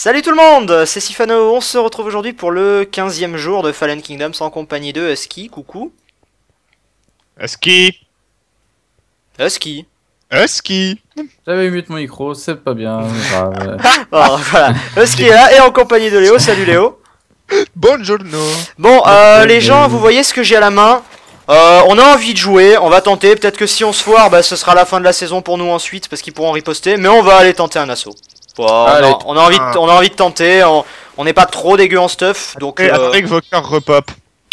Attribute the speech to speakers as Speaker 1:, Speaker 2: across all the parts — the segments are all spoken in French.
Speaker 1: Salut tout le monde, c'est Sifano, on se retrouve aujourd'hui pour le 15e jour de Fallen Kingdoms en compagnie de Husky, coucou.
Speaker 2: Husky.
Speaker 1: Husky.
Speaker 2: Husky.
Speaker 3: J'avais mute mon micro, c'est pas bien, grave.
Speaker 1: Bon, voilà, Husky est là et en compagnie de Léo, salut Léo.
Speaker 2: Buongiorno.
Speaker 1: Bon, les gens, vous voyez ce que j'ai à la main. On a envie de jouer, on va tenter, peut-être que si on se foire, bah, ce sera la fin de la saison pour nous ensuite, parce qu'ils pourront riposter, mais on va aller tenter un assaut. Bon, on a envie de tenter, on n'est pas trop dégueu en stuff, donc...
Speaker 2: Attendez que vos cœurs repop.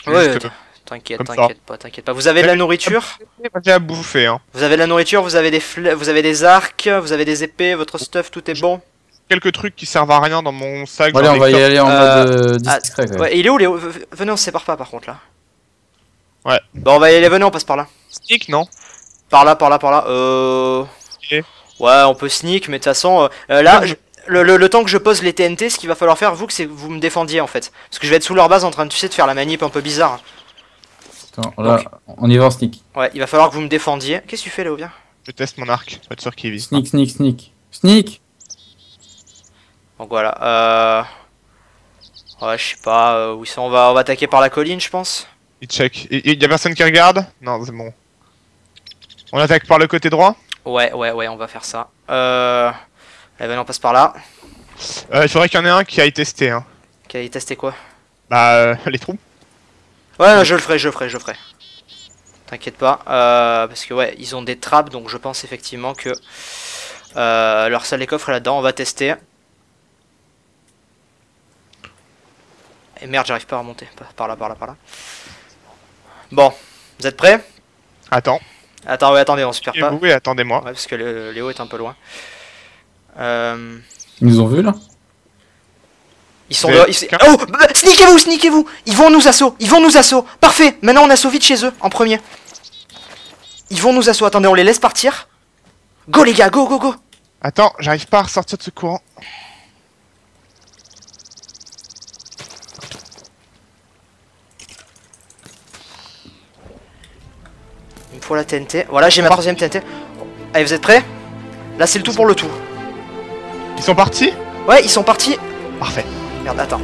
Speaker 1: Ouais, t'inquiète pas. Vous avez de la nourriture?
Speaker 2: J'ai à bouffer, hein.
Speaker 1: Vous avez de la nourriture, vous avez des arcs, vous avez des épées, votre stuff, tout est bon?
Speaker 2: Quelques trucs qui servent à rien dans mon sac.
Speaker 3: Bon, allez, on va y aller en mode discret, quand même.
Speaker 1: Ouais, il est où Léo? Venez, on se sépare pas par contre là.
Speaker 2: Ouais.
Speaker 1: Bon, on va y aller, venez, on passe par là.
Speaker 2: Sneak, non?
Speaker 1: Par là.
Speaker 2: Ok.
Speaker 1: Ouais, on peut sneak, mais de toute façon, là, le temps que je pose les TNT, ce qu'il va falloir faire, c'est que vous me défendiez en fait. Parce que je vais être sous leur base en train de, tu sais, de faire la manip un peu bizarre.
Speaker 3: Attends, là, donc, on y va en sneak.
Speaker 1: Ouais, il va falloir que vous me défendiez. Qu'est-ce que tu fais, Léo, viens?
Speaker 2: Je teste mon arc, pour être sûr qu'il vise.
Speaker 3: Sneak.
Speaker 1: Donc voilà, ouais, je sais pas, où ils sont, on va attaquer par la colline, je pense.
Speaker 2: Il check. Il y a personne qui regarde? Non, c'est bon. On attaque par le côté droit?
Speaker 1: Ouais, on va faire ça. Allez, venez, on passe par là.
Speaker 2: Il faudrait qu'il y en ait un qui aille tester, hein.
Speaker 1: Qui aille tester quoi?
Speaker 2: Bah, les trous.
Speaker 1: Ouais, non, je le ferai. T'inquiète pas, parce que ouais, ils ont des trappes, donc je pense effectivement que leur salle des coffres est là-dedans, on va tester. Et merde, j'arrive pas à remonter, par là. Bon, vous êtes prêts?
Speaker 2: Attends.
Speaker 1: Attends, ouais, attendez, on se perd pas.
Speaker 2: Oui, attendez-moi.
Speaker 1: Ouais, parce que Léo est un peu loin.
Speaker 3: Ils nous ont vus là?
Speaker 1: Ils sont là. Oh, sneakez-vous! Ils vont nous assaut! Parfait! Maintenant on assaut vite chez eux, en premier. Ils vont nous assaut, attendez, on les laisse partir. Go les gars, go!
Speaker 2: Attends, j'arrive pas à ressortir de ce courant.
Speaker 1: Il me faut la TNT. Voilà, j'ai ma troisième TNT. Allez, vous êtes prêts? Là, c'est le tout pour le tout.
Speaker 2: Ils sont partis?
Speaker 1: Ouais, ils sont partis.
Speaker 2: Parfait.
Speaker 1: Merde, attends.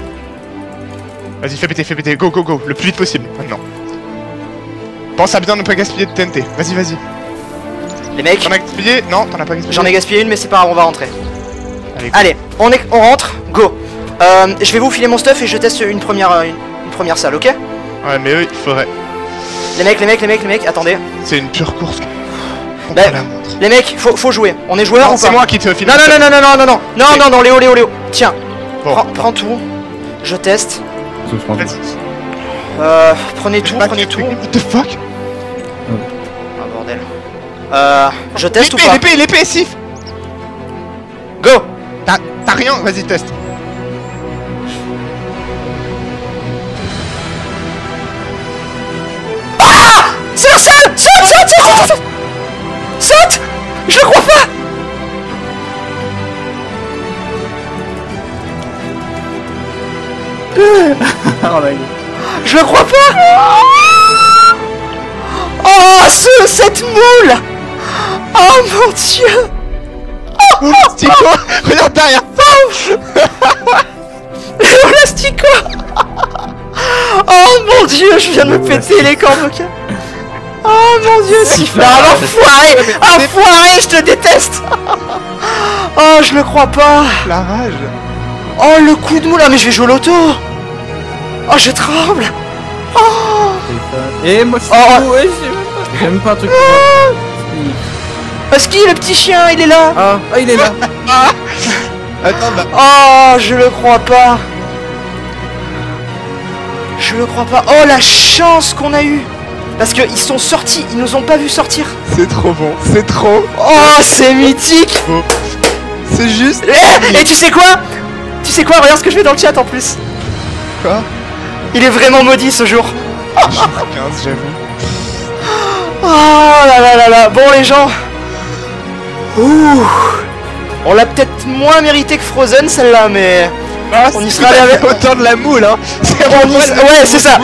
Speaker 2: Vas-y, fais péter, go, le plus vite possible, maintenant. Pense à bien ne pas gaspiller de TNT, vas-y.
Speaker 1: Les mecs...
Speaker 2: T'en as gaspillé? Non, t'en as pas gaspillé.
Speaker 1: J'en ai gaspillé une, mais c'est pas grave, on va rentrer.
Speaker 2: Allez,
Speaker 1: on rentre, go. Je vais vous filer mon stuff et je teste une première salle, ok?
Speaker 2: Ouais, mais eux, il faudrait...
Speaker 1: Les mecs, attendez.
Speaker 2: C'est une pure course.
Speaker 1: Bah, les mecs, faut jouer. On est joueurs ou pas?
Speaker 2: C'est moi qui te file.
Speaker 1: Non, Léo. Tiens,
Speaker 2: bon,
Speaker 1: prends tout. Je teste. Prenez tout.
Speaker 2: What the fuck?
Speaker 1: Ah bordel. Je teste ou pas?
Speaker 2: L'épée, Sif.
Speaker 1: Go.
Speaker 2: T'as rien, vas-y, teste.
Speaker 1: C'est leur salle! Saute! Je le crois pas! Je le crois pas! Oh, cette moule! Oh mon dieu!
Speaker 2: Oh, Stico! Regarde derrière!
Speaker 1: Voilà Stico! Oh mon dieu, je viens de me péter les cornes vocales! Oh mon dieu, Sif! Non, enfoiré, je te déteste! Oh, je le crois pas!
Speaker 2: La rage!
Speaker 1: Oh, le coup de moule! Ah, mais je vais jouer au loto! Oh, je tremble! Oh!
Speaker 3: Et moi, j'ai même pas un truc.
Speaker 1: Husky, le petit chien, il est là!
Speaker 3: Ah, il est là!
Speaker 2: Attends, bah...
Speaker 1: Oh, je le crois pas! Oh, la chance qu'on a eue! Parce qu'ils sont sortis, ils nous ont pas vu sortir.
Speaker 2: C'est trop bon, c'est trop.
Speaker 1: Oh, c'est mythique.
Speaker 2: C'est juste.
Speaker 1: Et tu sais quoi? Regarde ce que je fais dans le chat en plus.
Speaker 2: Quoi?
Speaker 1: Il est vraiment maudit ce jour.
Speaker 2: 15, j'avoue.
Speaker 1: Oh là. Bon les gens. Ouh. On l'a peut-être moins mérité que Frozen celle-là, mais...
Speaker 2: Ah,
Speaker 1: on y sera allé avec...
Speaker 2: autant de la moule, hein.
Speaker 1: Ouais, c'est ça.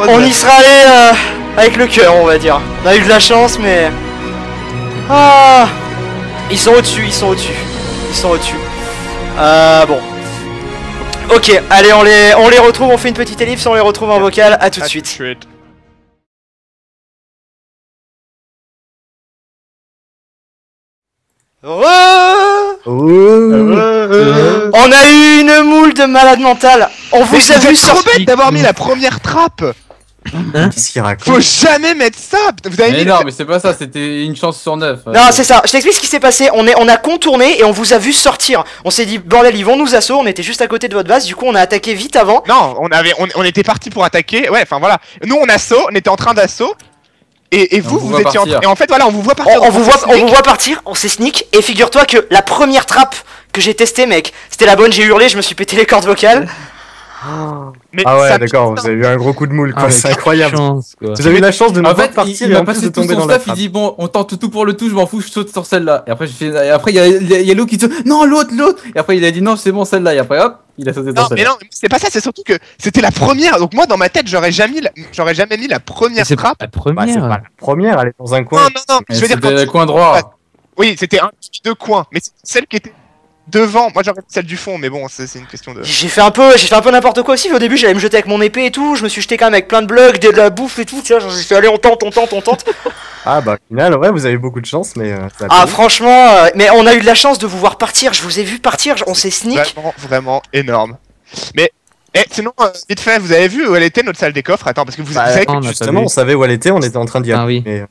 Speaker 1: On y sera allé avec le cœur, on va dire. On a eu de la chance, mais... Ils sont au-dessus. Bon. Ok, allez, on les retrouve, on fait une petite ellipse, on les retrouve en vocal, à tout de suite. On a eu une moule de malade mental. On vous a vu
Speaker 2: trop bête d'avoir mis la première trappe.
Speaker 4: Qu'est-ce qu'il raconte?
Speaker 2: Faut jamais mettre ça. Vous avez
Speaker 3: Mais
Speaker 2: mis
Speaker 3: non, mais c'est pas ça, c'était une chance sur 9.
Speaker 1: Non, c'est ça, je t'explique ce qui s'est passé. On a contourné et on vous a vu sortir. On s'est dit, bordel, ils vont nous assaut. On était juste à côté de votre base, du coup, on a attaqué vite avant.
Speaker 2: Non, on était parti pour attaquer. Ouais, enfin voilà. Nous on assaut, on était en train d'assaut. Et vous étiez en train. Et en fait voilà, on vous voit partir.
Speaker 1: On vous voit partir, on s'est sneak. Et figure-toi que la première trappe que j'ai testée, mec, c'était la bonne, j'ai hurlé, je me suis pété les cordes vocales.
Speaker 2: Mais
Speaker 4: Ah ouais,
Speaker 2: ça-
Speaker 4: d'accord, vous avez eu un gros coup de moule, quoi,
Speaker 3: Ah,
Speaker 4: c'est incroyable.
Speaker 3: Chance, quoi.
Speaker 4: Vous avez eu la chance de ne
Speaker 3: En
Speaker 4: pas
Speaker 3: fait,
Speaker 4: partir
Speaker 3: il
Speaker 4: et
Speaker 3: m'a
Speaker 4: en plus de
Speaker 3: passé tout
Speaker 4: tomber
Speaker 3: son
Speaker 4: dans la
Speaker 3: stuff, il
Speaker 4: trappe.
Speaker 3: dit bon, on tente tout pour le tout, je m'en fous, je saute sur celle-là. Et après, il y a Yellow qui dit non, l'autre. Et après, il a dit non, c'est bon, celle-là. Et après, hop, il a sauté
Speaker 2: Non,
Speaker 3: sur
Speaker 2: mais
Speaker 3: celle-là.
Speaker 2: non, c'est pas ça, c'est surtout que c'était la première. Donc moi dans ma tête, j'aurais jamais mis la première
Speaker 3: C'est
Speaker 2: trappe.
Speaker 3: la
Speaker 4: Bah, c'est
Speaker 3: première.
Speaker 4: pas la première, elle est dans un coin.
Speaker 2: Non, je veux dire
Speaker 3: C'était le coin droit.
Speaker 2: Oui, c'était un petit deux coins, mais c'est celle qui était devant. Moi j'aurais mis celle du fond, mais bon, c'est une question de.
Speaker 1: J'ai fait un peu n'importe quoi aussi. Au début, j'allais me jeter avec mon épée et tout. Je me suis jeté quand même avec plein de blocs, de la bouffe et tout. Tu vois, j'ai fait allez, on tente.
Speaker 4: Ah bah, au final, ouais, vous avez beaucoup de chance, mais ça a
Speaker 1: Ah,
Speaker 4: payé.
Speaker 1: franchement, mais on a eu de la chance de vous voir partir. Je vous ai vu partir, on s'est sneak.
Speaker 2: Vraiment énorme. Mais sinon, vite fait, vous avez vu où elle était notre salle des coffres? Attends, parce que vous
Speaker 4: Bah,
Speaker 2: savez
Speaker 3: attends,
Speaker 2: que...
Speaker 3: on a
Speaker 4: Justement,
Speaker 3: vu.
Speaker 4: on savait où elle était, on était en train d'y aller.
Speaker 3: Ah oui.
Speaker 4: Mais,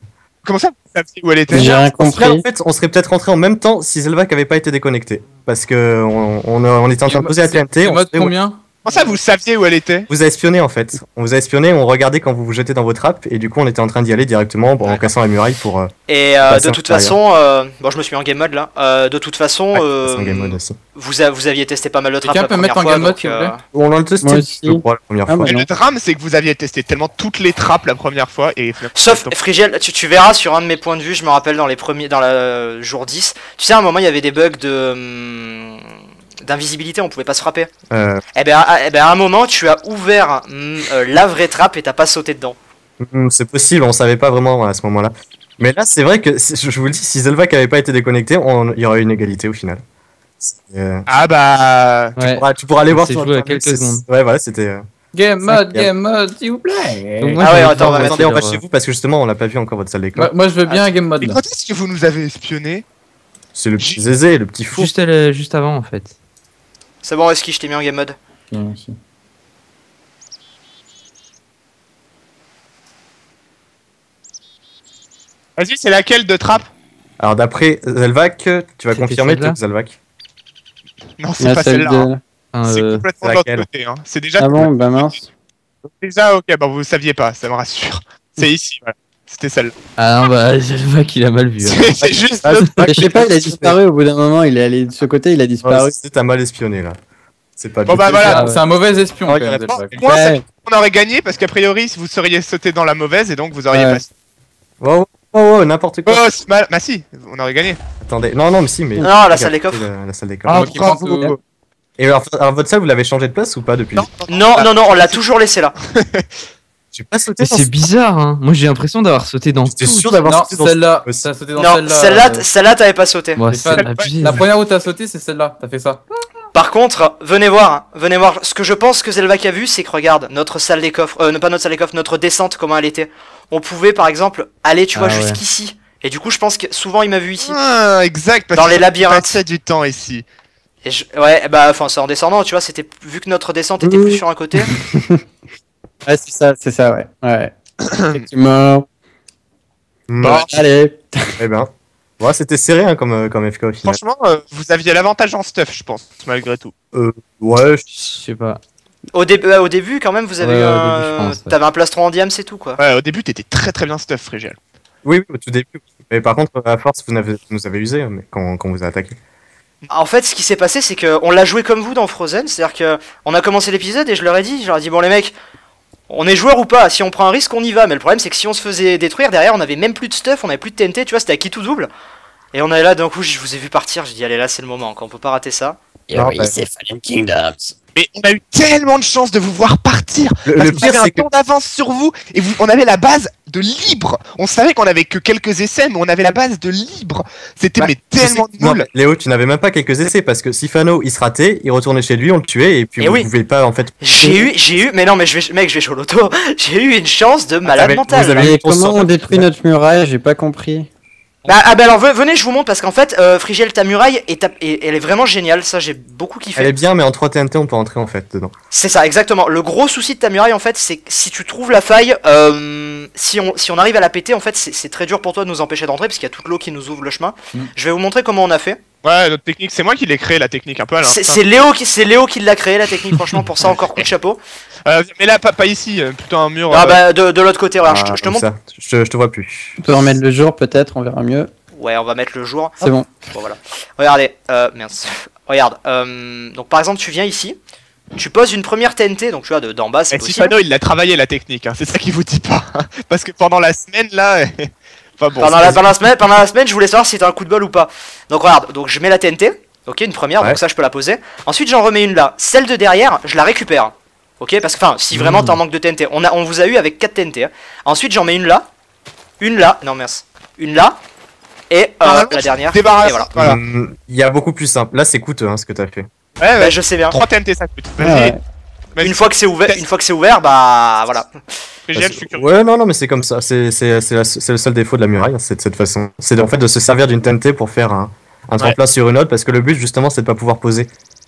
Speaker 2: Comment ça, vous saviez où elle était?
Speaker 5: J'ai rien
Speaker 4: au final,
Speaker 5: compris.
Speaker 4: en fait, on serait peut-être rentré en même temps si Zelvac avait pas été déconnecté. Parce que on était en train de poser la TNT.
Speaker 3: C'est
Speaker 4: on
Speaker 3: mode
Speaker 4: savait où-
Speaker 3: combien?
Speaker 2: Comment ça, vous saviez où elle était?
Speaker 4: vous a espionné en fait. On vous a espionné, on regardait quand vous vous jetez dans vos trappes et du coup on était en train d'y aller directement en cassant la muraille pour
Speaker 1: Et
Speaker 4: passer
Speaker 1: de
Speaker 4: en
Speaker 1: toute
Speaker 4: intérieur.
Speaker 1: façon, bon, je me suis mis en game mode là. De toute façon,
Speaker 4: passer en game mode aussi.
Speaker 1: vous aviez testé pas mal de trappes
Speaker 3: Quelqu'un
Speaker 1: la
Speaker 3: peut mettre
Speaker 1: première
Speaker 3: en
Speaker 1: fois.
Speaker 3: game mode,
Speaker 1: Donc,
Speaker 3: s'il vous plaît
Speaker 4: On l'a testé
Speaker 5: Moi aussi.
Speaker 4: je crois, la première
Speaker 5: Ah,
Speaker 4: fois.
Speaker 5: bah
Speaker 2: Et
Speaker 5: non.
Speaker 2: le drame, c'est que vous aviez testé tellement toutes les trappes la première fois et...
Speaker 1: Sauf Frigiel, tu verras sur un de mes points de vue, je me rappelle dans le jour 10, tu sais à un moment il y avait des bugs d'invisibilité, on pouvait pas se frapper. Et ben à un moment tu as ouvert la vraie trappe et t'as pas sauté dedans.
Speaker 4: C'est possible, on savait pas vraiment à ce moment-là. Mais là, c'est vrai que, je vous le dis, si Zelvac avait pas été déconnecté, il y aurait eu une égalité au final.
Speaker 2: Ah bah...
Speaker 3: Ouais.
Speaker 4: Tu pourras aller voir
Speaker 3: C'est
Speaker 4: sur
Speaker 3: joué à
Speaker 4: Internet,
Speaker 3: quelques
Speaker 4: c'est-
Speaker 3: secondes.
Speaker 4: Ouais, voilà, c'était.
Speaker 3: Game mode, s'il vous plaît. Donc, moi,
Speaker 1: Ah ouais,
Speaker 3: je veux
Speaker 1: attends,
Speaker 3: bien
Speaker 1: attendez,
Speaker 4: Attendez, on va
Speaker 3: leur-
Speaker 4: chez vous parce que justement, on l'a pas vu encore votre salle d'école.
Speaker 3: Moi, je veux bien un game mode.
Speaker 2: Et
Speaker 3: là.
Speaker 2: quand est-ce que vous nous avez espionnés?
Speaker 4: C'est le petit Zézé, le petit fou.
Speaker 3: Juste avant, en fait.
Speaker 1: C'est bon, Eski, je t'ai mis en game mode.
Speaker 2: Vas-y, c'est laquelle de trappe?
Speaker 4: Alors, d'après Zelvac, tu vas
Speaker 3: C'était
Speaker 4: confirmer,
Speaker 3: celle-là
Speaker 4: toi, Zelvac.
Speaker 2: Non, c'est
Speaker 5: La
Speaker 2: pas
Speaker 5: salle
Speaker 2: celle-là. hein.
Speaker 3: Hein,
Speaker 2: C'est complètement de l'autre
Speaker 4: laquelle
Speaker 2: côté. Hein. C'est déjà...
Speaker 5: Ah bon, bah mince.
Speaker 2: Déjà, ok, bah vous saviez pas, ça me rassure. C'est ici, voilà. C'était celle-là.
Speaker 3: Ah non, bah, je vois qu'il a mal vu. hein.
Speaker 2: C'est juste...
Speaker 4: Ah,
Speaker 2: l'autre-
Speaker 5: Je sais pas, il a disparu au bout d'un moment, il est allé de ce côté, il a disparu.
Speaker 4: T'as mal espionné là. C'est pas
Speaker 2: Bon,
Speaker 4: bien.
Speaker 2: bah, voilà.
Speaker 3: Ah, c'est un mauvais espion.
Speaker 4: Oh,
Speaker 3: quand
Speaker 4: il
Speaker 3: même,
Speaker 4: répond.
Speaker 3: Zelvac.
Speaker 2: Moi,
Speaker 5: Ouais.
Speaker 2: on aurait gagné parce qu'a priori, vous seriez sauté dans la mauvaise et donc vous auriez
Speaker 5: Ouais.
Speaker 2: passé.
Speaker 4: Oh, n'importe quoi.
Speaker 2: Oh, c'est mal. Bah si, on aurait gagné.
Speaker 4: Attendez, non, mais si, mais.
Speaker 1: Non, la salle des coffres.
Speaker 4: La salle des coffres.
Speaker 2: Ah,
Speaker 3: Moi qui pense
Speaker 2: bravo.
Speaker 3: au-
Speaker 4: Et alors, votre salle, vous l'avez changé de place ou pas depuis?
Speaker 2: Non,
Speaker 1: Non, on l'a toujours laissé là.
Speaker 4: J'ai pas sauté
Speaker 3: Mais
Speaker 4: dans
Speaker 3: c'est bizarre, hein. Moi, j'ai l'impression d'avoir sauté dans
Speaker 4: J'étais
Speaker 3: tout.
Speaker 4: sûr d'avoir
Speaker 3: Non,
Speaker 4: sauté dans
Speaker 3: celle-là.
Speaker 4: aussi.
Speaker 3: T'as sauté dans
Speaker 1: Non,
Speaker 3: celle-là.
Speaker 1: celle-là, t'avais pas sauté.
Speaker 3: Moi,
Speaker 2: Les
Speaker 3: c'est
Speaker 2: fans,
Speaker 3: abusé. La première où t'as sauté, c'est celle-là. T'as fait ça.
Speaker 1: Par contre, venez voir. Ce que je pense que Zelvac a vu, c'est que regarde, notre salle des coffres, pas notre salle des coffres, notre descente, comment elle était. On pouvait par exemple aller, tu vois,
Speaker 3: Ah ouais.
Speaker 1: jusqu'ici. Et du coup, je pense que souvent il m'a vu ici.
Speaker 2: Ah, exact. Parce
Speaker 1: Dans
Speaker 2: que
Speaker 1: les
Speaker 2: j'ai
Speaker 1: labyrinthes.
Speaker 2: passé du temps ici.
Speaker 1: Et ouais, bah, enfin, c'est en descendant, tu vois, c'était vu que notre descente était plus sur un côté.
Speaker 5: Ouais, c'est ça, ouais. Ouais. Effectivement.
Speaker 4: Bon,
Speaker 5: Allez.
Speaker 4: eh ben. Ouais, c'était serré hein, comme FK au final.
Speaker 2: Franchement, vous aviez l'avantage en stuff, je pense, malgré tout.
Speaker 4: Ouais,
Speaker 3: Je sais pas.
Speaker 1: Au début, quand même, vous avez
Speaker 3: Ouais,
Speaker 1: eu
Speaker 3: au
Speaker 1: un...
Speaker 3: début, je pense, ouais.
Speaker 1: T'avais un plastron en diam, c'est tout, quoi.
Speaker 2: Ouais, au début, t'étais très bien stuff, Frigel.
Speaker 4: oui, au tout début. Mais par contre, à force, vous nous avez usé mais quand on vous a attaqué.
Speaker 1: En fait, ce qui s'est passé, c'est que on l'a joué comme vous dans Frozen, c'est-à-dire que on a commencé l'épisode et je leur ai dit bon les mecs, on est joueur ou pas, si on prend un risque, on y va. Mais le problème, c'est que si on se faisait détruire, derrière, on avait même plus de stuff, on avait plus de TNT, tu vois, c'était à qui tout double. Et on est là, d'un coup, je vous ai vu partir, j'ai dit allez là, c'est le moment, quoi, on peut pas rater ça.
Speaker 4: Non, bah,
Speaker 5: c'est Fallen Kingdoms.
Speaker 2: Mais on a eu tellement de chance de vous voir partir.
Speaker 4: Le
Speaker 2: Parce
Speaker 4: pire,
Speaker 2: qu'on avait un
Speaker 4: c'est que-
Speaker 2: temps d'avance sur vous et on avait la base de libre. On savait qu'on avait que quelques essais, mais on avait la base de libre. C'était mais
Speaker 4: Tu sais
Speaker 2: tellement
Speaker 4: que- non,
Speaker 2: nul.
Speaker 4: Léo, tu n'avais même pas quelques essais parce que si Fano il se ratait, il retournait chez lui, on le tuait et puis
Speaker 1: Et
Speaker 4: vous
Speaker 1: oui.
Speaker 4: pouvez pas en fait.
Speaker 1: J'ai eu, mais non, mais je vais chaud l'auto. J'ai eu une chance de malade
Speaker 4: mais
Speaker 1: mental.
Speaker 4: vous avez-
Speaker 5: Mais
Speaker 4: on
Speaker 5: comment
Speaker 4: sent-
Speaker 5: on détruit notre muraille? J'ai pas compris.
Speaker 1: Bah, alors venez, je vous montre parce qu'en fait, Frigiel, ta muraille, elle est vraiment géniale. Ça, j'ai beaucoup kiffé.
Speaker 4: Elle est bien, mais en 3 TNT, on peut rentrer en fait dedans.
Speaker 1: C'est ça, exactement. Le gros souci de ta muraille, en fait, c'est que si tu trouves la faille, si on arrive à la péter, en fait, c'est très dur pour toi de nous empêcher d'entrer parce qu'il y a toute l'eau qui nous ouvre le chemin. Je vais vous montrer comment on a fait.
Speaker 2: Ouais, notre technique, c'est moi qui l'ai créé la technique un peu à l'instinct.
Speaker 1: C'est Léo qui l'a créé, la technique. Franchement, pour ça, encore coup de chapeau.
Speaker 2: Mais là, pas ici, plutôt un mur.
Speaker 1: Ah bah de l'autre côté, regarde, je te
Speaker 4: comme
Speaker 1: montre.
Speaker 4: ça. Je te vois plus.
Speaker 5: On peut remettre le jour peut-être, on verra mieux.
Speaker 1: Ouais, on va mettre le jour.
Speaker 5: C'est bon.
Speaker 1: Bon voilà. Regardez, merde. Regarde. Donc par exemple, tu viens ici, tu poses une première TNT, donc tu vois d'en bas, c'est
Speaker 2: Et
Speaker 1: possible.
Speaker 2: Sifano, il l'a travaillé la technique, hein. C'est ça qu'il vous dit pas. Parce que pendant la semaine là. Enfin bon.
Speaker 1: Pendant la semaine, je voulais savoir si c'était un coup de bol ou pas. Donc regarde, donc je mets la TNT, ok, une première,
Speaker 4: Ouais.
Speaker 1: donc ça je peux la poser. Ensuite j'en remets une là. Celle de derrière, je la récupère. Ok, parce que enfin, si vraiment t'en manques de TNT, on vous a eu avec 4 TNT. Hein. Ensuite j'en mets une là, non merci, une là, et
Speaker 2: Normalement,
Speaker 1: la dernière.
Speaker 2: Débarrasse.
Speaker 1: Et voilà.
Speaker 2: Voilà.
Speaker 4: Il y a beaucoup plus simple. Là, c'est coûteux hein, ce que t'as fait.
Speaker 2: Ouais, ouais.
Speaker 1: Bah, je sais bien.
Speaker 2: 3 TNT ça coûte.
Speaker 5: Ah
Speaker 2: Vas-y.
Speaker 5: ouais.
Speaker 2: Vas-y.
Speaker 1: Une fois que c'est ouvert, bah voilà.
Speaker 2: Frigiel, je suis curieux.
Speaker 4: Ouais, non, mais c'est comme ça. C'est le seul défaut de la muraille, hein, c'est de cette façon. C'est en fait de se servir d'une TNT pour faire un tremplin sur une autre, parce que le but justement, c'est de pas pouvoir poser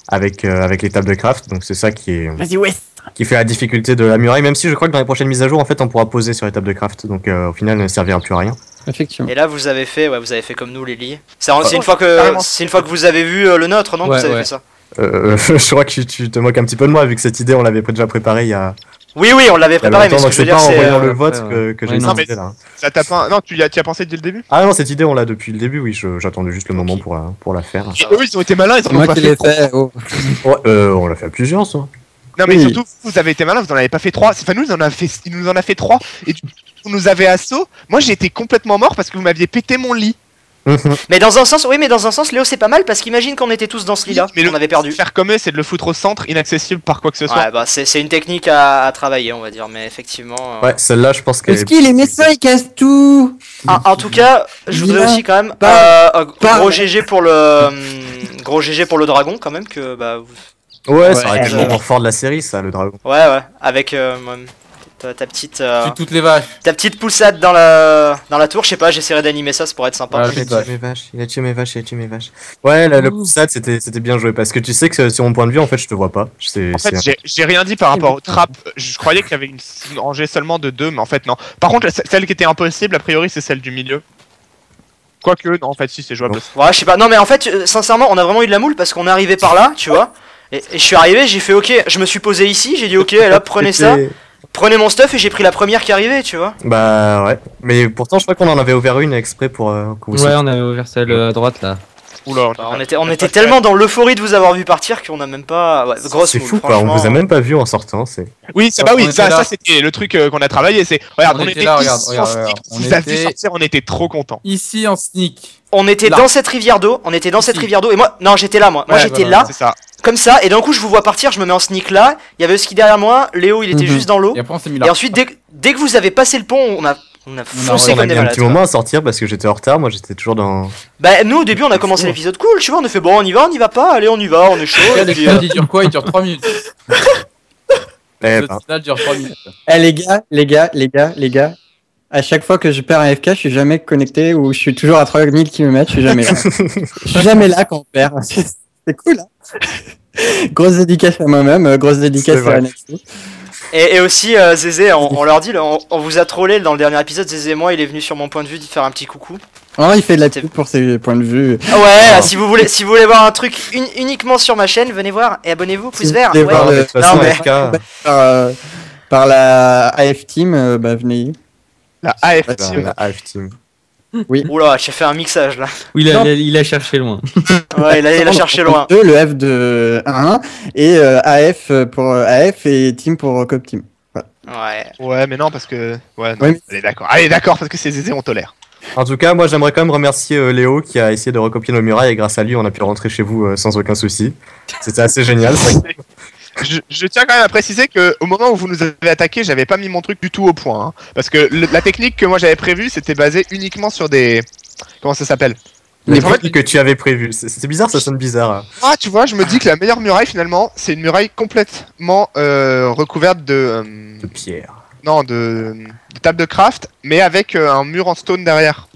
Speaker 4: avec les tables de craft. Donc c'est ça
Speaker 5: Vas-y, ouais.
Speaker 4: qui fait la difficulté de la muraille. Même si je crois que dans les prochaines mises à jour, en fait, on pourra poser sur les tables de craft. Donc au final, elle ne servira plus à rien.
Speaker 5: Effectivement.
Speaker 1: Et là vous avez fait comme nous les lits. C'est
Speaker 2: Oh,
Speaker 1: une fois
Speaker 2: carrément.
Speaker 1: que vous avez vu le nôtre, non, que
Speaker 3: Ouais,
Speaker 1: vous avez
Speaker 3: ouais.
Speaker 1: fait ça.
Speaker 4: Je crois que tu te moques un petit peu de moi, vu que cette idée, on l'avait déjà préparée il y a
Speaker 1: Oui, on l'avait préparé, mais
Speaker 4: longtemps.
Speaker 1: ce que
Speaker 4: Donc
Speaker 1: je veux
Speaker 4: c'est
Speaker 1: dire
Speaker 4: pas en
Speaker 1: c'est
Speaker 4: voyant le
Speaker 3: ouais,
Speaker 4: vote
Speaker 3: ouais.
Speaker 4: que j'ai
Speaker 3: Ouais,
Speaker 4: eu
Speaker 3: non,
Speaker 4: cette
Speaker 2: mais-
Speaker 4: idée là.
Speaker 2: Ça t'a pas. Non, tu y as pensé dès le début.
Speaker 4: Ah non, cette idée, on l'a depuis le début, oui. J'attendais juste le moment pour la faire.
Speaker 2: Et eux, ils ont été malins, ils
Speaker 5: C'est
Speaker 2: en ont
Speaker 5: moi
Speaker 2: pas
Speaker 5: qui
Speaker 2: fait
Speaker 5: l'ai
Speaker 2: 3.
Speaker 5: fait. Oh.
Speaker 4: Ouais, on l'a fait à plusieurs, ça.
Speaker 2: Non, mais
Speaker 5: Oui.
Speaker 2: surtout, vous avez été malins, vous en avez pas fait 3. Enfin, nous, il nous en a fait 3. Et vous nous avez assaut. Moi, j'ai été complètement mort parce que vous m'aviez pété mon lit.
Speaker 1: Mais dans un sens, Léo, c'est pas mal parce qu'imagine qu'on était tous dans ce lit-là,
Speaker 2: Mais
Speaker 1: on avait perdu.
Speaker 2: Faire comme eux, c'est de le foutre au centre, inaccessible par quoi que ce soit.
Speaker 1: Ouais, bah c'est une technique à travailler, on va dire, mais effectivement.
Speaker 4: Ouais, celle-là, je pense qu'elle
Speaker 5: Est-ce qu'il aimait ça, il casse tout.
Speaker 1: En tout cas, je voudrais
Speaker 5: Dis-moi.
Speaker 1: aussi quand même
Speaker 5: Parle.
Speaker 1: gros GG pour le dragon quand même que bah
Speaker 4: Ouais, ça aurait été
Speaker 1: Ouais.
Speaker 4: le moment fort de la série, ça, le dragon.
Speaker 1: ouais avec ta petite
Speaker 3: Tue toutes les vaches.
Speaker 1: poussade dans la tour, je sais pas, j'essaierai d'animer ça pourrait être sympa.
Speaker 3: Voilà.
Speaker 4: Il a tué mes vaches. Ouais, le poussade, c'était bien joué, parce que tu sais que sur mon point de vue, en fait, je te vois pas.
Speaker 2: En fait, j'ai rien dit par rapport aux trappes. Je croyais qu'il y avait une rangée seulement de 2, mais en fait, non. Par contre, celle qui était impossible, a priori, c'est celle du milieu. Quoique, non, en fait, si, c'est jouable.
Speaker 1: Ouais, je sais pas. Non mais en fait, sincèrement, on a vraiment eu de la moule parce qu'on est arrivé par là, tu vois. Et je suis arrivé, j'ai fait OK, je me suis posé ici, j'ai dit OK, là prenez ça, prenez mon stuff et j'ai pris la première qui arrivait, tu vois.
Speaker 4: Bah ouais, mais pourtant, je crois qu'on en avait ouvert une exprès pour que vous
Speaker 6: Ouais, on avait ouvert celle à droite là.
Speaker 2: Oula,
Speaker 1: Bah, on était tellement dans l'euphorie de vous avoir vu partir qu'on a même pas grosse
Speaker 4: C'est
Speaker 1: moule,
Speaker 4: fou, quoi, on
Speaker 1: franchement.
Speaker 4: vous a même pas vu en sortant, c'est...
Speaker 2: Oui, ça,
Speaker 3: Ouais,
Speaker 2: bah
Speaker 3: on
Speaker 2: oui,
Speaker 3: était
Speaker 2: ça
Speaker 3: là.
Speaker 2: c'était le truc qu'on a travaillé. C'est regarde,
Speaker 3: On
Speaker 2: on
Speaker 3: était
Speaker 2: était
Speaker 3: là,
Speaker 2: ici
Speaker 3: regarde,
Speaker 2: en
Speaker 3: regarde,
Speaker 2: sneak,
Speaker 3: regarde.
Speaker 2: on
Speaker 3: On
Speaker 2: vous a vu
Speaker 3: était-
Speaker 2: sortir, on était trop contents.
Speaker 3: Ici en sneak.
Speaker 1: On était
Speaker 3: Là.
Speaker 1: dans cette rivière d'eau, et moi non, j'étais là moi. Moi
Speaker 3: Ouais,
Speaker 1: j'étais
Speaker 3: voilà,
Speaker 1: là
Speaker 2: C'est ça.
Speaker 1: comme ça et d'un coup je vous vois partir, je me mets en sneak là, il y avait Husky derrière moi, Léo il était
Speaker 5: Mhm.
Speaker 1: juste dans l'eau
Speaker 3: Et après on s'est mis là.
Speaker 1: et ensuite dès que vous avez passé le pont, on a foncé
Speaker 4: On a
Speaker 1: comme des
Speaker 4: mis un
Speaker 1: malades.
Speaker 4: petit moment à sortir parce que j'étais en retard, moi j'étais toujours dans...
Speaker 1: Bah nous au début on a commencé l'épisode cool, tu vois, on a fait bon on y va pas, allez on y va, on est chaud et puis,
Speaker 3: L'épisode il dure quoi? Il dure 3 minutes.
Speaker 4: Eh
Speaker 3: Le
Speaker 4: ben,
Speaker 3: final dure 3 minutes.
Speaker 5: Eh les gars. À chaque fois que je perds un FK, je suis jamais connecté ou je suis toujours à 3000 km, je suis jamais là. Je suis jamais là quand on perd. C'est cool, hein. Grosse dédicace à moi-même, grosse dédicace
Speaker 4: C'est vrai.
Speaker 5: à Naxo.
Speaker 1: Et aussi Zézé, on leur dit, là, on vous a trollé dans le dernier épisode, Zézé et moi, il est venu sur mon point de vue d'y faire un petit coucou.
Speaker 5: Oh, il fait de la pub pour ses points de vue.
Speaker 1: Ah ouais,
Speaker 4: Oh.
Speaker 1: si vous voulez voir un truc uniquement sur ma chaîne, venez voir et abonnez-vous, pouce
Speaker 5: Si
Speaker 1: vert.
Speaker 5: vous voulez
Speaker 1: Ouais.
Speaker 5: voir
Speaker 4: de
Speaker 5: le-
Speaker 4: toute façon,
Speaker 1: Non, mais-
Speaker 4: FK,
Speaker 5: Par la AF Team, bah venez.
Speaker 2: La AF
Speaker 5: Ouais,
Speaker 2: Team.
Speaker 4: la AF Team.
Speaker 1: Oula, j'ai fait un mixage là.
Speaker 6: Oui, il a cherché loin.
Speaker 1: Ouais, il a cherché loin.
Speaker 5: Le F de 1 et AF pour AF et Team pour Cop Team.
Speaker 1: Ouais.
Speaker 2: Ouais, mais non, parce que. Ouais, non.
Speaker 5: Ouais, mais-
Speaker 2: Allez, d'accord. Allez, d'accord, parce que c'est Zézé, on tolère.
Speaker 4: En tout cas, moi j'aimerais quand même remercier Léo qui a essayé de recopier nos murailles et grâce à lui on a pu rentrer chez vous sans aucun souci. C'était assez génial.
Speaker 2: je tiens quand même à préciser que au moment où vous nous avez attaqué, j'avais pas mis mon truc du tout au point. Hein, parce que la technique que moi j'avais prévue, c'était basé uniquement sur des... Comment ça s'appelle?
Speaker 4: Les trucs que tu avais prévu. C'est bizarre, ça sonne bizarre. Hein.
Speaker 2: Ah, tu vois, je me dis que la meilleure muraille finalement, c'est une muraille complètement recouverte de...
Speaker 4: De pierre.
Speaker 2: Non, de table de craft, mais avec un mur en stone derrière.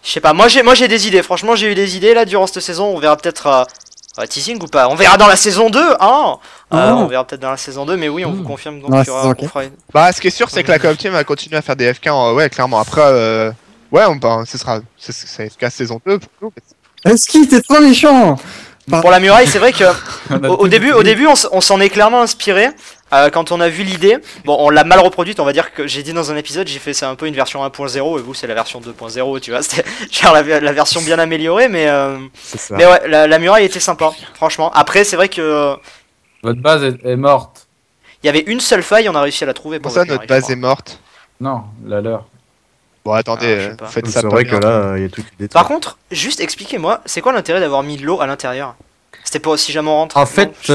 Speaker 1: Je sais pas, moi j'ai des idées, franchement j'ai eu des idées là durant cette saison, on verra peut-être teasing ou pas, on verra dans la saison 2, hein on verra peut-être dans la saison 2, mais oui on vous confirme donc qu'il y aura qu'on fera une...
Speaker 2: Bah ce qui est sûr c'est que la coop team va continuer à faire des FK, ouais clairement, après ouais ce sera FK saison 2 pour nous.
Speaker 5: Ski, t'es trop méchant.
Speaker 1: Pour la muraille c'est vrai que au début on s'en est clairement inspiré. Quand on a vu l'idée, bon on l'a mal reproduite, on va dire que j'ai dit dans un épisode, j'ai fait c'est un peu une version 1.0 et vous c'est la version 2.0, tu vois, c'était genre la version bien améliorée, mais ouais, la muraille était sympa, franchement. Après c'est vrai que
Speaker 3: votre base est morte.
Speaker 1: il y avait une seule faille, on a réussi à la trouver.
Speaker 2: Pour ça notre base est morte.
Speaker 3: Non, la leur.
Speaker 2: Bon attendez, faites ça.
Speaker 4: C'est vrai que là il y a tout qui détruit.
Speaker 1: Par contre, juste expliquez-moi, c'est quoi l'intérêt d'avoir mis de l'eau à l'intérieur? C'était pas si jamais on rentre.
Speaker 4: En fait,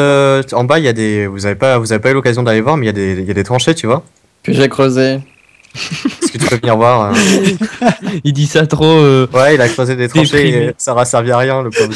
Speaker 4: en bas il y a des, vous avez pas eu l'occasion d'aller voir, mais il y a des tranchées, tu vois.
Speaker 5: Que j'ai creusé.
Speaker 4: Est-ce que tu peux venir voir
Speaker 6: Il dit ça trop.
Speaker 4: Ouais, il a creusé des tranchées, et ça aura servi à rien le pauvre.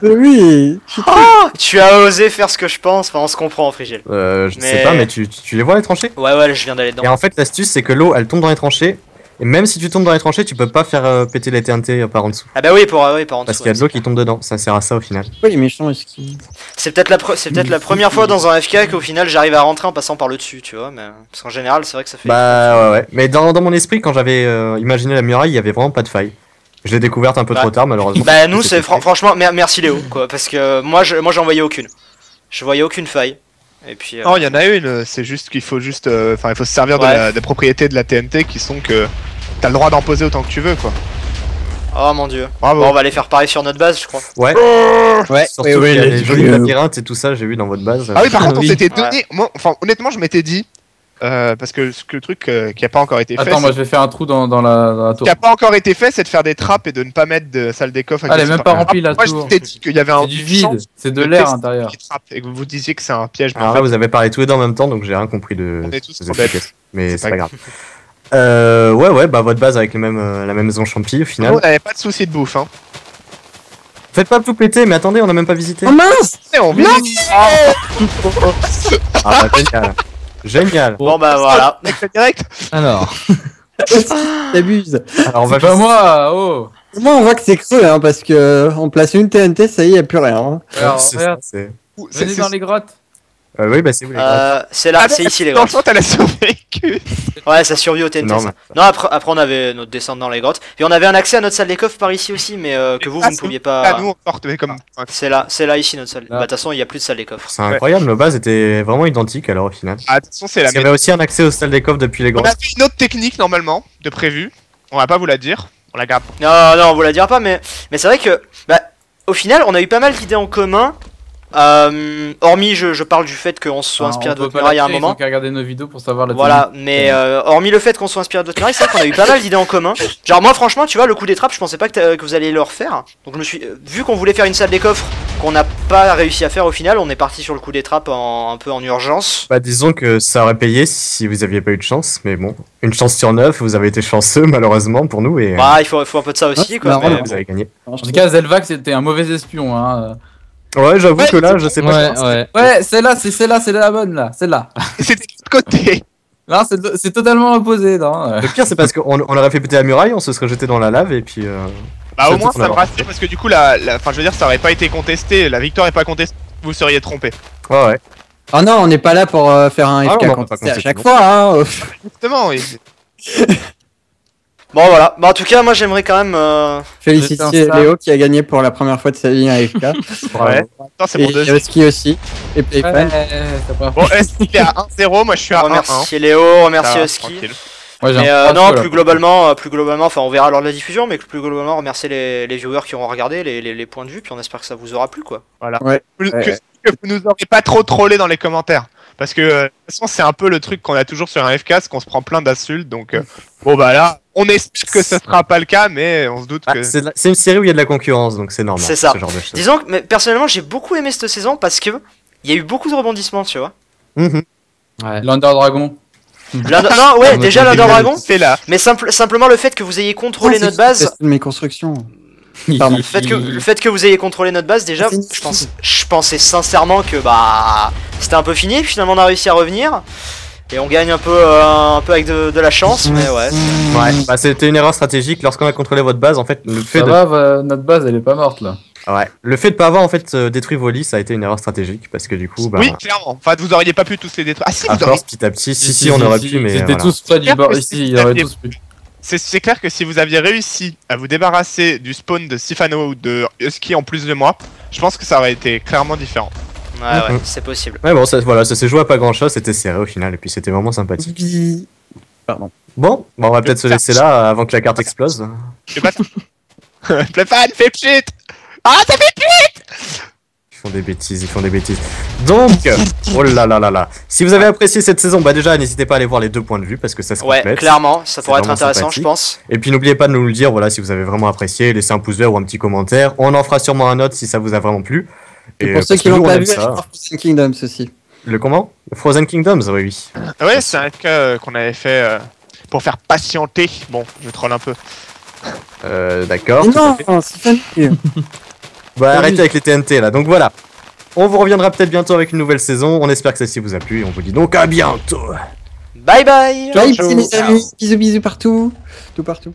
Speaker 5: Oui.
Speaker 1: Oh, tu as osé faire ce que je pense, enfin on se comprend Frigel.
Speaker 4: Je sais pas, mais tu les vois les tranchées?
Speaker 1: Ouais, je viens d'aller dedans.
Speaker 4: Et en fait, l'astuce c'est que l'eau elle tombe dans les tranchées. Et même si tu tombes dans les tranchées, tu peux pas faire péter les TNT par en dessous.
Speaker 1: Ah bah oui, par en dessous.
Speaker 4: Parce qu'il y a de l'eau qui tombe dedans, ça sert à ça au final.
Speaker 5: Pourquoi il est méchant, Ski?
Speaker 1: C'est peut-être la première fois dans un FK qu'au final j'arrive à rentrer en passant par le dessus, tu vois, mais parce qu'en général c'est vrai que ça fait...
Speaker 4: Bah ouais. Mais dans mon esprit, quand j'avais imaginé la muraille, il y avait vraiment pas de faille. Je l'ai découverte un peu trop tard malheureusement.
Speaker 1: Bah nous c'est franchement, merci Léo, quoi, parce que moi j'en voyais aucune. Je voyais aucune faille. Et puis...
Speaker 2: Non, il y en a une, c'est juste qu'il faut il faut se servir des propriétés de la TNT qui sont que... T'as le droit d'en poser autant que tu veux, quoi.
Speaker 1: Oh mon dieu.
Speaker 2: Bravo.
Speaker 1: Bon, on va les faire pareil sur notre base, je crois.
Speaker 4: Ouais.
Speaker 5: Ouais.
Speaker 4: Surtout qu'il y a des jolis labyrinthes et tout ça, j'ai vu dans votre base.
Speaker 2: Ah oui, par contre, on
Speaker 6: Oui.
Speaker 2: s'était donné... Moi, enfin, honnêtement, je m'étais dit... parce que le truc qui a pas encore été fait...
Speaker 3: Attends, moi je vais faire un trou dans la
Speaker 2: Ce
Speaker 3: tour.
Speaker 2: qui a pas encore été fait, c'est de faire des trappes et de ne pas mettre de salle des coffres.
Speaker 3: Ah, elle est même pas remplie la
Speaker 2: Moi, je
Speaker 3: tour.
Speaker 2: t'ai dit qu'il y avait un...
Speaker 3: C'est du vide, c'est de l'air à l'intérieur.
Speaker 2: Et que vous disiez que c'est un piège. mais
Speaker 4: Alors
Speaker 2: en
Speaker 4: là,
Speaker 2: fait,
Speaker 4: vous avez parlé tous les deux en même temps, donc j'ai rien compris de
Speaker 2: On est tous
Speaker 4: ces
Speaker 2: trop
Speaker 4: explications. Mais
Speaker 2: C'est
Speaker 4: c'est
Speaker 2: pas
Speaker 4: pas grave. Ouais, bah votre base avec la même maison champi au final.
Speaker 2: on n'avait pas de soucis de bouffe, hein.
Speaker 4: Faites pas tout péter, mais attendez, on a même pas visité.
Speaker 5: Oh mince!
Speaker 2: Et on vit...
Speaker 4: Ah bah génial. Génial.
Speaker 1: Bon bah voilà.
Speaker 2: direct.
Speaker 6: Alors.
Speaker 5: T'abuses.
Speaker 4: Alors on va
Speaker 3: C'est pas moi, oh.
Speaker 5: Moi, on voit que c'est creux, hein, parce que on place une TNT, ça y est, y a plus rien. Hein.
Speaker 3: Regarde,
Speaker 4: C'est ça,
Speaker 3: regarde.
Speaker 4: c'est-
Speaker 3: Venez dans les grottes.
Speaker 4: Oui, bah c'est vous les gars.
Speaker 1: C'est là, c'est ici les
Speaker 2: Dans le
Speaker 1: grottes.
Speaker 2: fond, elle a survécu.
Speaker 1: Ouais, ça survit au TNT.
Speaker 4: Non,
Speaker 1: ça.
Speaker 4: mais-
Speaker 1: Non, après on avait notre descente dans les grottes. Et on avait un accès à notre salle des coffres par ici aussi, mais que vous ne pouviez
Speaker 2: Ah,
Speaker 1: pas.
Speaker 2: nous, on sortait comme...
Speaker 1: C'est là ici notre salle. Bah de toute façon, il y a plus de salle des coffres.
Speaker 4: C'est incroyable, nos bases étaient vraiment identiques alors au final.
Speaker 2: Ah, attention, c'est la
Speaker 4: Parce qu'il y avait aussi un accès aux salles des coffres depuis les
Speaker 2: On
Speaker 4: grottes.
Speaker 2: a fait une autre technique, normalement, de prévu. On va pas vous la dire. On la garde.
Speaker 1: Non, on vous la dira pas, mais c'est vrai que, bah, au final, on a eu pas mal d'idées en commun. Hormis, je parle du fait qu'on se soit inspiré de votre muraille à un moment.
Speaker 3: Ils ont qu'à regarder nos vidéos pour savoir la
Speaker 1: Voilà, mais hormis le fait qu'on soit inspiré de votre muraille, c'est vrai qu'on a eu pas mal d'idées en commun. Genre moi franchement, tu vois, le coup des trappes, je pensais pas que vous alliez le refaire. Donc je me suis vu qu'on voulait faire une salle des coffres qu'on n'a pas réussi à faire au final, on est parti sur le coup des trappes un peu en urgence.
Speaker 4: Bah disons que ça aurait payé si vous aviez pas eu de chance, mais bon, une chance sur 9, vous avez été chanceux malheureusement pour nous et
Speaker 1: Bah, il faut un peu de ça aussi quoi.
Speaker 5: marrant,
Speaker 1: Mais
Speaker 4: vous avez gagné.
Speaker 3: En tout cas, Zelvax c'était un mauvais espion. Hein.
Speaker 4: Ouais, j'avoue que là, je sais pas.
Speaker 6: Ouais.
Speaker 3: Ouais, celle-là, c'est la bonne là, celle-là.
Speaker 2: C'était de l'autre côté.
Speaker 3: Non, c'est totalement opposé. Non.
Speaker 4: Le pire, c'est parce qu'on aurait fait péter la muraille, on se serait jeté dans la lave et puis.
Speaker 2: Bah
Speaker 4: C'est
Speaker 2: au moins
Speaker 4: tout
Speaker 2: ça me
Speaker 4: qu'on a.
Speaker 2: rassure parce que du coup enfin je veux dire ça aurait pas été contesté, la victoire est pas contestée, vous seriez trompé.
Speaker 4: Ouais.
Speaker 5: Oh non, on n'est pas là pour faire un
Speaker 4: Ah,
Speaker 5: FK
Speaker 4: on va
Speaker 5: contesté
Speaker 4: pas
Speaker 5: à
Speaker 4: contester,
Speaker 5: chaque
Speaker 4: non.
Speaker 5: fois. Hein.
Speaker 2: Justement, oui.
Speaker 1: bon voilà. Bah en tout cas, moi j'aimerais quand même.
Speaker 5: Féliciter
Speaker 3: Je pense ça.
Speaker 5: Léo qui a gagné pour la première fois de sa vie un FK.
Speaker 2: Ouais. Attends, c'est
Speaker 5: Et
Speaker 2: mon deuxième.
Speaker 5: Yoski aussi. Et Playfan.
Speaker 3: c'est pas
Speaker 2: Bon, est-ce qu'il est à 1-0, moi je suis à 1-1.
Speaker 1: Remercier Léo, remercier
Speaker 2: Ça,
Speaker 1: Husky.
Speaker 2: tranquille.
Speaker 3: Ouais, j'ai
Speaker 1: Mais
Speaker 3: un
Speaker 1: non,
Speaker 3: peu, là.
Speaker 1: plus globalement, enfin on verra lors de la diffusion, mais plus globalement remercier les viewers qui auront regardé, les points de vue, puis on espère que ça vous aura plu quoi.
Speaker 5: Ouais.
Speaker 2: Que vous nous aurez pas trop trollé dans les commentaires. Parce que de toute façon c'est un peu le truc qu'on a toujours sur un FK, c'est qu'on se prend plein d'insultes, donc bon bah là, on espère que ce sera pas le cas, mais on se doute
Speaker 4: Ah,
Speaker 2: que...
Speaker 4: c'est une série où il y a de la concurrence, donc c'est normal.
Speaker 1: C'est ça.
Speaker 4: Ce genre de choses.
Speaker 1: Disons que mais personnellement j'ai beaucoup aimé cette saison parce que il y a eu beaucoup de rebondissements, tu vois.
Speaker 4: Mhm.
Speaker 3: Ouais. L'Under Dragon.
Speaker 1: Non, ouais, déjà l'Under Dragon,
Speaker 2: C'est là.
Speaker 1: mais simplement le fait que vous ayez contrôlé
Speaker 5: Non,
Speaker 1: notre
Speaker 5: c'est
Speaker 1: base.
Speaker 5: de mes constructions. Pardon.
Speaker 1: Le fait que vous ayez contrôlé notre base, déjà, je pensais sincèrement que bah c'était un peu fini. Finalement, on a réussi à revenir et on gagne un peu avec de la chance, mais ouais.
Speaker 4: Ouais, bah c'était une erreur stratégique lorsqu'on a contrôlé votre base. En fait, le fait
Speaker 3: Ça
Speaker 4: de,
Speaker 3: va, notre base elle est pas morte là.
Speaker 4: ouais, le fait de pas avoir en fait détruit vos lits, ça a été une erreur stratégique parce que du coup, bah,
Speaker 2: Oui, clairement. Enfin, vous auriez pas pu tous les détruire. Ah si,
Speaker 4: à
Speaker 2: vous auriez.
Speaker 4: force, petit à petit, si, on aurait pu, mais
Speaker 3: Ils étaient
Speaker 4: voilà.
Speaker 3: tous près du
Speaker 2: Claire
Speaker 3: bord
Speaker 2: que
Speaker 3: ici,
Speaker 2: si
Speaker 3: ils
Speaker 2: vous
Speaker 3: auraient
Speaker 2: aviez-
Speaker 3: tous pu.
Speaker 2: C'est clair que si vous aviez réussi à vous débarrasser du spawn de Sifano ou de Husky en plus de moi, je pense que ça aurait été clairement différent.
Speaker 1: Ouais,
Speaker 4: Mhm.
Speaker 1: c'est possible.
Speaker 4: Ouais, bon, voilà, ça s'est joué à pas grand chose, c'était serré au final, et puis c'était vraiment sympathique.
Speaker 5: Pardon.
Speaker 4: Bon, on va peut-être se laisser là avant que la carte explose.
Speaker 2: Je sais pas. Plefan, fais pchit. Ah, ça fait pchit.
Speaker 4: Ils font des bêtises. Donc, oh là là là là. Si vous avez apprécié cette saison, bah déjà, n'hésitez pas à aller voir les 2 points de vue parce que ça se
Speaker 1: Ouais,
Speaker 4: complète.
Speaker 1: clairement, ça
Speaker 4: C'est
Speaker 1: pourrait être
Speaker 4: vraiment
Speaker 1: intéressant,
Speaker 4: sympathique.
Speaker 1: je pense.
Speaker 4: Et puis n'oubliez pas de nous le dire, voilà, si vous avez vraiment apprécié, laissez un pouce vert ou un petit commentaire. On en fera sûrement un autre si ça vous a vraiment plu.
Speaker 5: Et pour
Speaker 4: parce
Speaker 5: ceux
Speaker 4: que
Speaker 5: qui
Speaker 4: nous,
Speaker 5: l'ont
Speaker 4: on
Speaker 5: pas
Speaker 4: aime
Speaker 5: vu, allez
Speaker 4: ça.
Speaker 5: voir Frozen Kingdoms aussi.
Speaker 4: Le comment? Frozen Kingdoms, oui, oui.
Speaker 2: Ouais, c'est un cas qu'on avait fait pour faire patienter. Bon, je troll un peu.
Speaker 4: D'accord.
Speaker 5: Mais
Speaker 4: tout à
Speaker 5: non,
Speaker 4: fait.
Speaker 5: c'est famille.
Speaker 4: Bah, arrêtez avec les TNT là, donc voilà. On vous reviendra peut-être bientôt avec une nouvelle saison. On espère que celle-ci vous a plu et on vous dit donc à bientôt.
Speaker 1: Bye bye.
Speaker 5: Bye, les amis. Bisous, bisous partout. Tout partout.